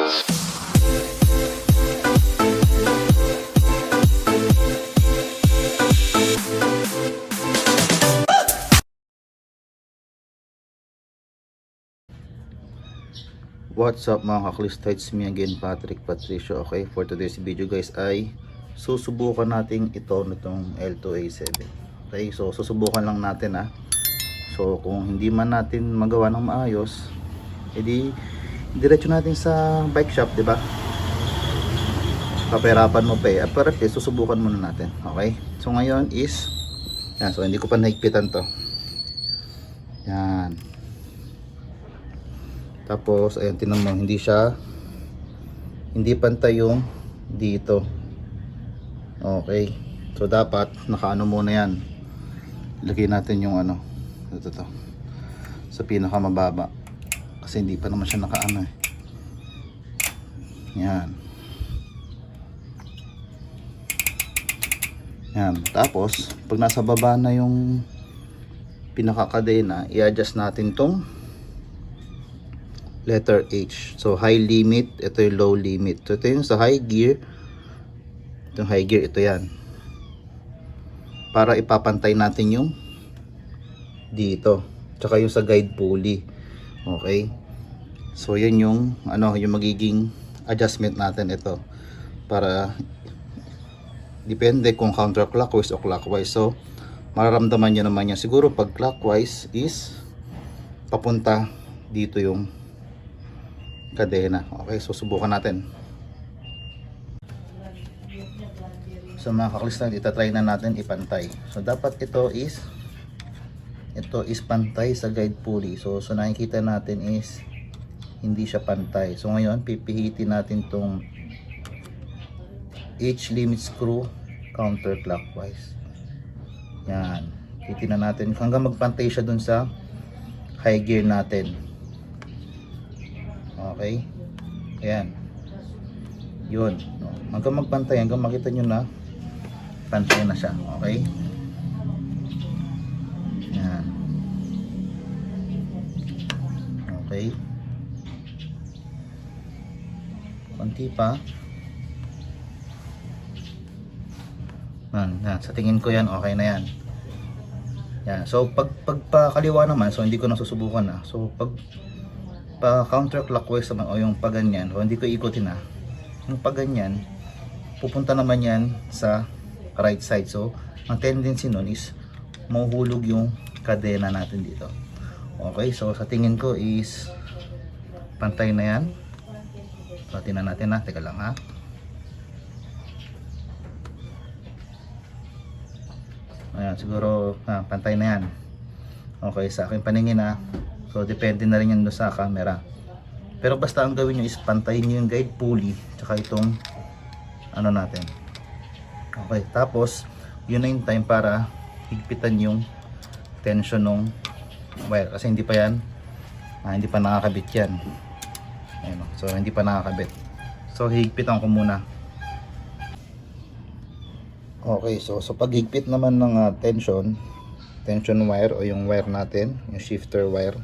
What's up mga kaklista, it's me again, Patrick Patricio. Okay, for today's video guys ay susubukan natin nitong L2A7. Okay, so susubukan lang natin So kung hindi man natin magawa ng maayos, edi diretso natin sa bike shop, di ba? Paperapan mo pa pero at least susubukan muna natin. Okay, so ngayon is yan, so hindi ko pa nahigpitan to. Yan. Tapos ayan, tinan mo, hindi pantay yung dito. Okay, so dapat nakaano muna yan. Lagay natin yung ito sa pinaka mababa kasi hindi pa naman siya nakaano yan. Yan, tapos pag nasa baba na yung pinaka kadena, i-adjust natin tong letter H. So high limit, ito yung low limit. So ito yung sa high gear. Itong high gear, ito yan. Para ipapantay natin yung dito. Tsaka yung sa guide pulley. Okay? So yun yung yung magiging adjustment natin ito. Para depende kung counterclockwise o clockwise. So mararamdaman nyo naman yan. Siguro pag clockwise is papunta dito yung kadena. Okay, so subukan natin. So mga kaklista, itatry na natin ipantay. So dapat ito is pantay sa guide pulley. So nakikita natin is hindi siya pantay. So ngayon pipihitin natin tong H limit screw counterclockwise. Yan. Titingnan natin hanggang magpantay siya dun sa high gear natin. Okay, ayan, yun, hanggang magpantay, hanggang makita nyo na pantay na siya. Okay, ayan, okay, konti pa. Yan, sa tingin ko yan, okay na yan. Yan, so pag kaliwa naman, so hindi ko na susubukan so pag pa counterclockwise naman o yung paganyan, o hindi ko ikutin yung paganyan, pupunta naman yan sa right side. So ang tendency nun is mahuhulog yung kadena natin dito. Okay, so sa tingin ko is pantay na yan. So tingnan natin teka lang ayan, siguro pantay na yan. Okay, sa aking paningin so depende na rin yan sa camera. Pero basta ang gawin nyo is pantayin nyo yung guide pulley tsaka itong natin. Okay, tapos yun na yung time para higpitan yung tension ng wire kasi hindi pa nakakabit yan. Ayun, so hindi pa nakakabit. So higpitan ko muna. Okay, so pag higpit naman ng tension wire o yung wire natin, yung shifter wire,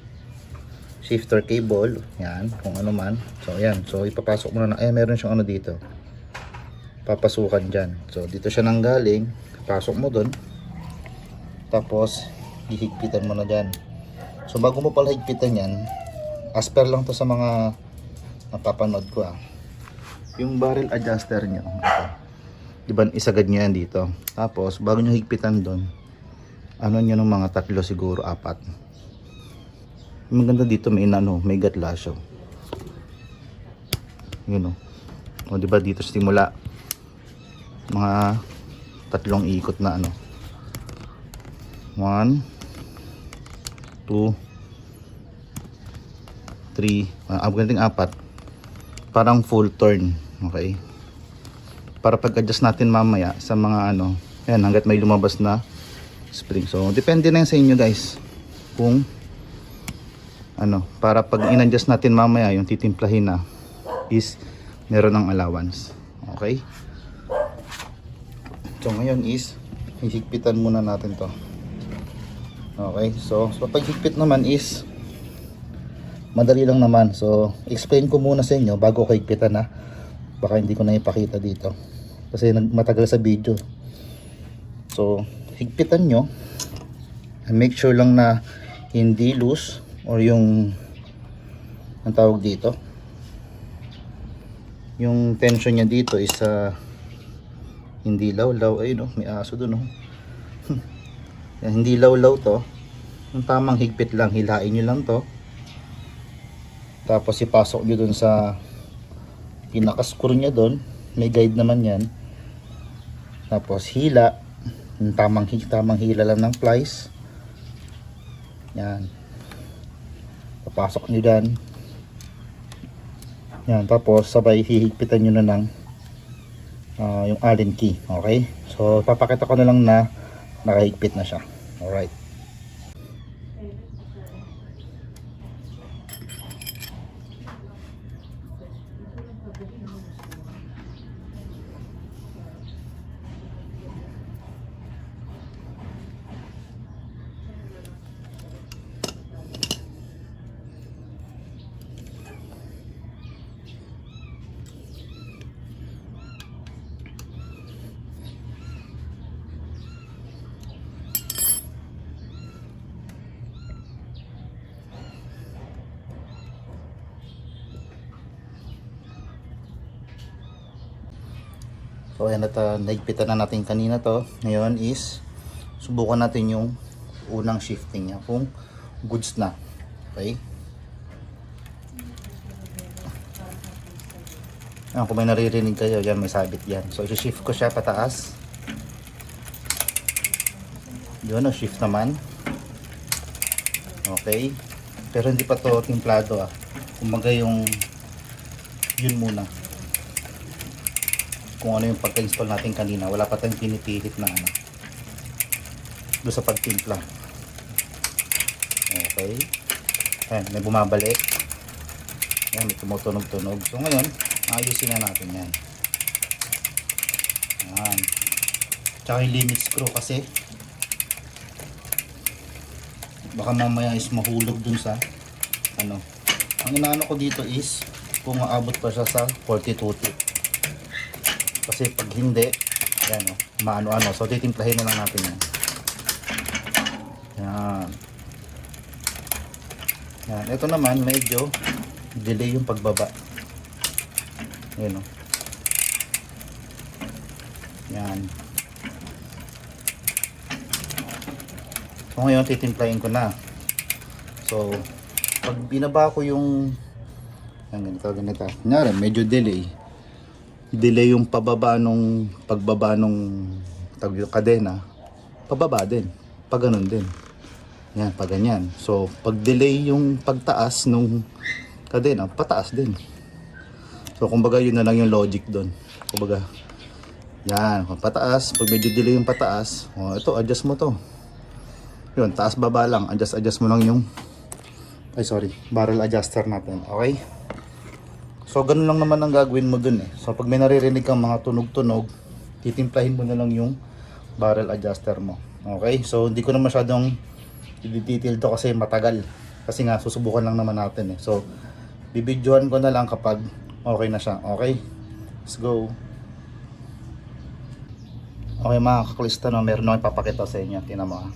shifter cable, yan, kung ano man. So ayan, so ipapasok mo na, meron siyang dito, papasukan dyan. So dito siya nanggaling, pasok mo dun, tapos hihigpitan mo na dyan. So bago mo pala higpitan yan, as per lang to sa mga napapanood ko yung barrel adjuster nyo, diba isagad nyo yan dito, tapos bago nyo higpitan dun, nyo ng mga 3 siguro 4. Maganda dito may gatlasyo. Yun o diba dito simula mga 3 ikot na 1 2 3 ganting 4, parang full turn. Okay, para pag adjust natin mamaya sa mga ayan, hanggat may lumabas na spring. So depende na yan sa inyo guys kung para pag in-adjust natin mamaya yung titimplahin is meron ng allowance. Okay, so ngayon is hihigpitan muna natin to. Okay, so pag higpit naman is Madali lang naman. So, explain ko muna sa inyo bago ko higpitan na. Baka hindi ko na ipakita dito. Kasi matagal sa video. So, higpitan nyo. And make sure lang na hindi loose or yung ang tawag dito. Yung tension niya dito is hindi lawlaw. Ayun no, may aso doon no. Yan, hindi lawlaw to. Yung tamang higpit lang, hilain nyo lang to. Tapos ipasok nyo dun sa pinaka-screw nya dun. May guide naman yan. Tapos hila. Yung tamang hila lang ng plies. Yan. Papasok nyo dyan. Yan. Tapos sabay hihigpitan nyo na ng yung Allen key. Okay? So papakita ko na lang na nakahigpit na siya. Alright. So ayan, at naigpitan na natin kanina to. Ngayon is subukan natin yung unang shifting niya kung goods na. Okay? Ayan, kung may naririnig kayo, yan may sabit yan. So i-shift ko siya pataas. Yun o, shift naman. Okay. Pero hindi pa to timplado Kumaga yung yun muna. Kung ano yung pagka-install natin kanina, wala pa tayong pinipilit na doon sa pagtimpla. Okay. Ayan, may bumabalik. Ayan, may tumutunog-tunog. So ngayon, ayusin na natin yan. Ayan. Tsaka yung limit screw kasi baka mamaya is mahulog dun sa ang inaano ko dito is kung maabot pa siya sa 42 tip. Kasi pag hindi, yan maano-ano. So titimplahin na lang natin yan. Yan. Yan. Ito naman medyo delay yung pagbaba. Yan Yan. So ngayon titimplahin ko na. So pag binaba ko yung ganito. Kunyari medyo delay yung pagbaba nung kadena, pababa din, pag ganun din. Yan, pag ganyan. So pag delay yung pagtaas nung kadena, pataas din. So kumbaga yun na lang yung logic doon. Kumbaga yan, pataas, pag medyo delay yung pataas, ito adjust mo to. Yun, taas baba lang, adjust mo lang yung barrel adjuster natin. Okay? So ganun lang naman ang gagawin mo dun So pag may naririnig kang mga tunog-tunog, titimplahin mo na lang yung barrel adjuster mo. Okay? So hindi ko na masyadong i-detail to kasi matagal. Kasi nga susubukan lang naman natin So bibidyohan ko na lang kapag okay na siya. Okay? Let's go. Okay mga kaklista, meron akong ipapakita sa inyo. Tingnan mo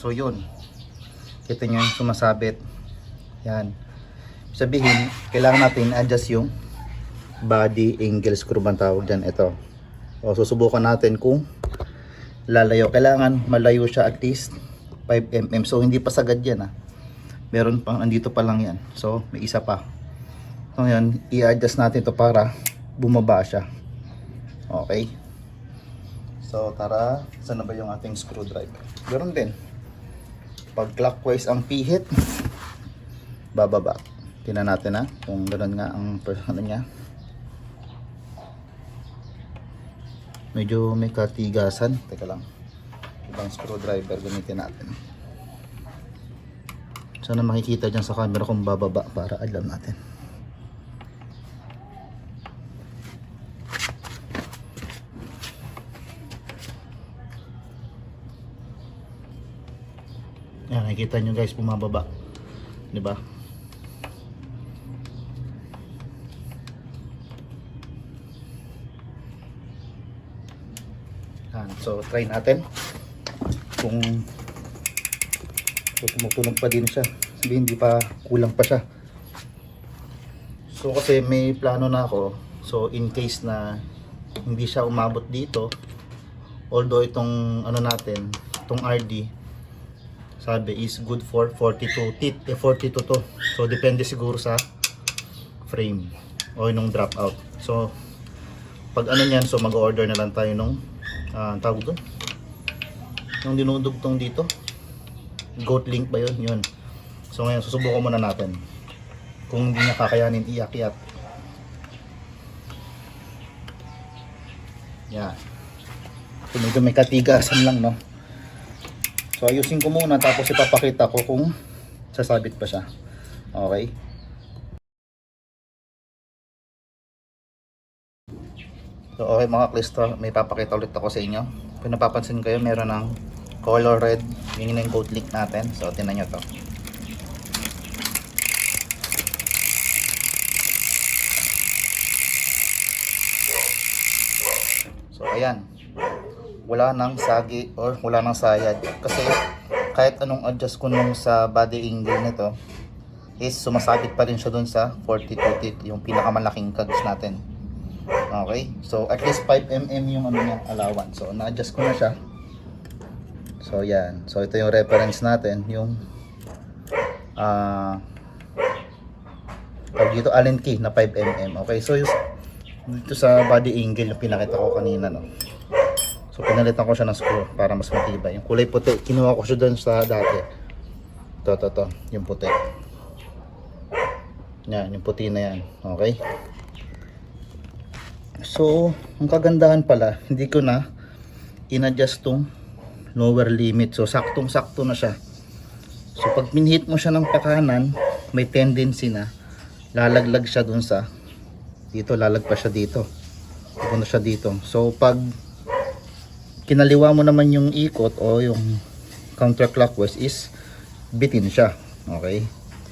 So yun, kita nyo yung sumasabit. Yan. Sabihin, kailangan natin adjust yung body angle screw bang tawag dyan. Ito. So susubukan natin kung lalayo. Kailangan malayo siya at least 5 mm. So hindi pa sagad yan Meron pang andito pa lang yan. So may isa pa. So ngayon, i-adjust natin to para bumaba siya. Okay. So tara, saan na ba yung ating screwdriver? Meron din. Pag clockwise ang pihit, bababa. Tingnan natin kung ganoon nga ang niya. Medyo may katigasan. Teka lang. Ibang screwdriver gamitin natin. Sana makikita dyan sa camera kung bababa para alam natin. Yan, nakikita nyo guys, bumababa. Diba? Yan, so try natin. Kung tumutunog pa din siya, sabihin hindi pa, kulang pa siya. So kasi may plano na ako. So in case na hindi siya umabot dito, although itong ano natin, itong RD sabi is good for 42 teeth, 42 to. So depende siguro sa frame o nung dropout. So pag ano niyan, so mag-order na lang tayo nung tawag doon, yung dinudugtong dito, goat link ba yun? Yun. So ngayon susubukan muna natin kung hindi niya kakayanin iakyat. Yan. So medyo may katigasan lang, no? So ayusin ko muna, tapos ipapakita ko kung sasabit pa siya. Okay? So okay mga klisto, may papakita ulit ako sa inyo. Kung napapansin kayo, meron ng color red, yun yung goat link natin. So tingnan nyo to. So ayan, wala nang sagi or wala nang sayad, kasi kahit anong adjust ko nung sa body angle nito is sumasabit pa rin siya dun sa 42 teeth, yung pinakamalaking cogs natin. Okay, so at least 5mm yung ano niya, allowance. So na-adjust ko na siya. So yan, so ito yung reference natin, yung tawag dito Allen key na 5mm. Okay, so yung dito sa body angle yung pinakita ko kanina, no? So pinalitan ko siya ng screw para mas matibay. Yung kulay puti, kinuha ko siya doon sa dati. To, yung puti. Yan, yung puti na yan. Okay? So, ang kagandahan pala, hindi ko na in-adjust tong lower limit. So, saktong-sakto na siya. So, pag minhit mo siya ng pakanan, may tendency na lalaglag siya doon sa dito, lalagpas siya dito. Pupunta siya dito. So, pag kinaliwa mo naman yung ikot o yung counterclockwise is bitin siya. Okay?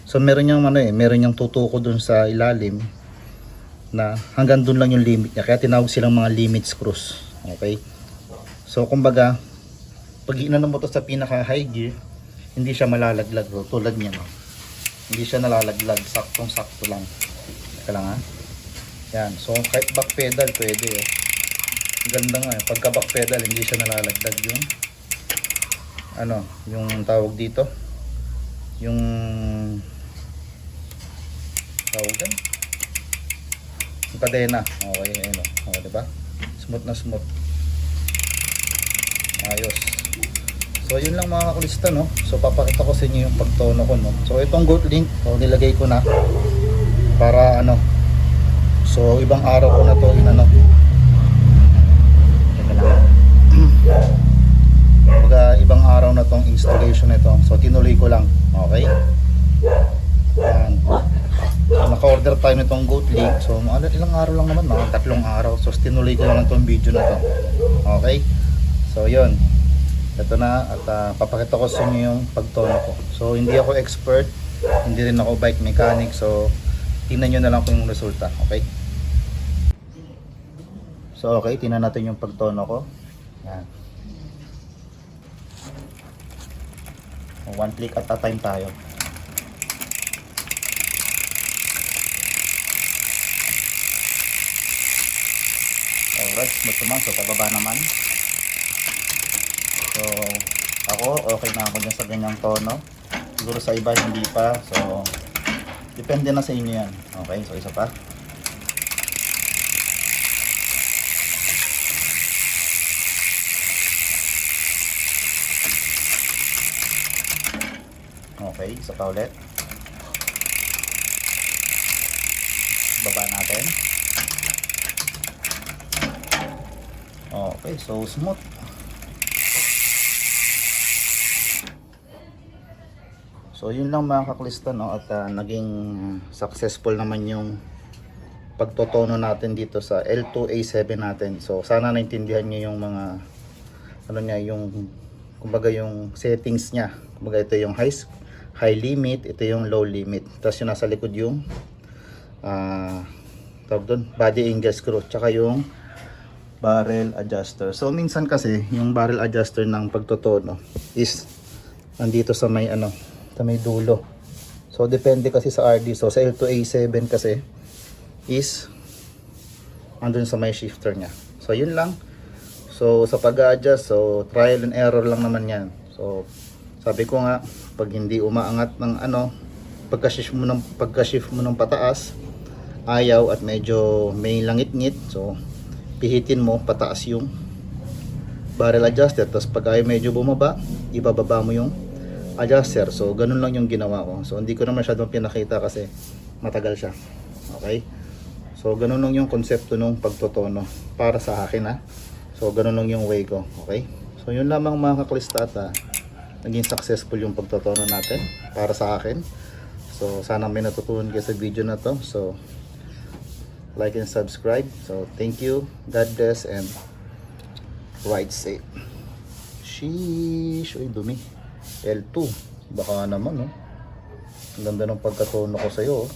So meron yung meron yung tutuko dun sa ilalim na hanggang dun lang yung limit niya. Kaya tinawag silang mga limit screws. Okay? So kumbaga, pag inano mo to sa pinaka high gear, hindi siya malalaglag. Tulad niya, no? Hindi siya nalalaglag. Saktong-sakto lang. Teka lang, ha? Yan. So kahit back pedal pwede, eh. Ganda nga, pagka back pedal hindi siya nalalagdag yung ano, yung tawag dito, yung tawag din, yung kadena. Okay, ayun, okay, diba? Smooth na smooth, ayos. So yun lang mga kakulista, no? So papakita ko sa inyo yung pagtono ko, no? So itong goat link, so nilagay ko na para ano, so ibang araw ko na to inano. Mga ibang araw na tong installation nito. So tinuloy ko lang. Okay? Yan. So naka-order tayo nitong goat link. So ilang araw lang naman, mga 3 araw. So tinuloy ko lang itong video na to. Okay? So yun. Ito na, at papakita ko sa inyo yung pagtono ko. So hindi ako expert, hindi rin ako bike mechanic. So tingnan nyo na lang kung yung resulta. Okay? So okay, tingnan natin yung pagtono ko. Yan. One click at a time tayo. Alright, smooth naman. So pababa naman. So ako, okay na ako dyan sa ganyang tono. Siguro sa iba hindi pa. So depende na sa inyo yan. Okay, so isa pa. Okay, isa pa ulit. Baba natin. Okay, so smooth. So yun lang mga kaklista, no? At naging successful naman yung pagtotono natin dito sa L2A7 natin. So sana naintindihan niyo yung mga ano niya, yung kumbaga yung settings niya. Kumbaga ito yung high limit, ito yung low limit. Tapos yung nasa likod yung tawag doon, body angle screw, tsaka yung barrel adjuster. So minsan kasi yung barrel adjuster ng pagtotono is nandito sa may sa may dulo. So depende kasi sa RD. So sa L2A7 kasi is andun sa may shifter niya. So yun lang. So sa pag-adjust, so trial and error lang naman yan. So sabi ko nga, pag hindi umaangat ng pagka-shift mo ng pataas, ayaw at medyo may langit-ngit, so pihitin mo pataas yung barrel adjuster. Tapos pag ayaw medyo bumaba, ibababa mo yung adjuster. So ganun lang yung ginawa ko. So hindi ko na masyadong pinakita kasi matagal siya. Okay, so ganun lang yung konsepto nung pagtotono para sa akin So ganun lang yung way ko. Okay, so yun lamang mga kaklistata. Naging successful yung pagtotono natin para sa akin. So sana may natutunan kayo sa video na to. So like and subscribe. So thank you, God bless, and ride safe. Sheesh, uy dumi. L2, baka naman ang ganda ng pagkatono ko sa'yo.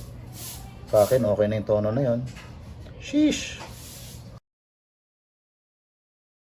Sa akin okay na yung tono na yon. Sheesh.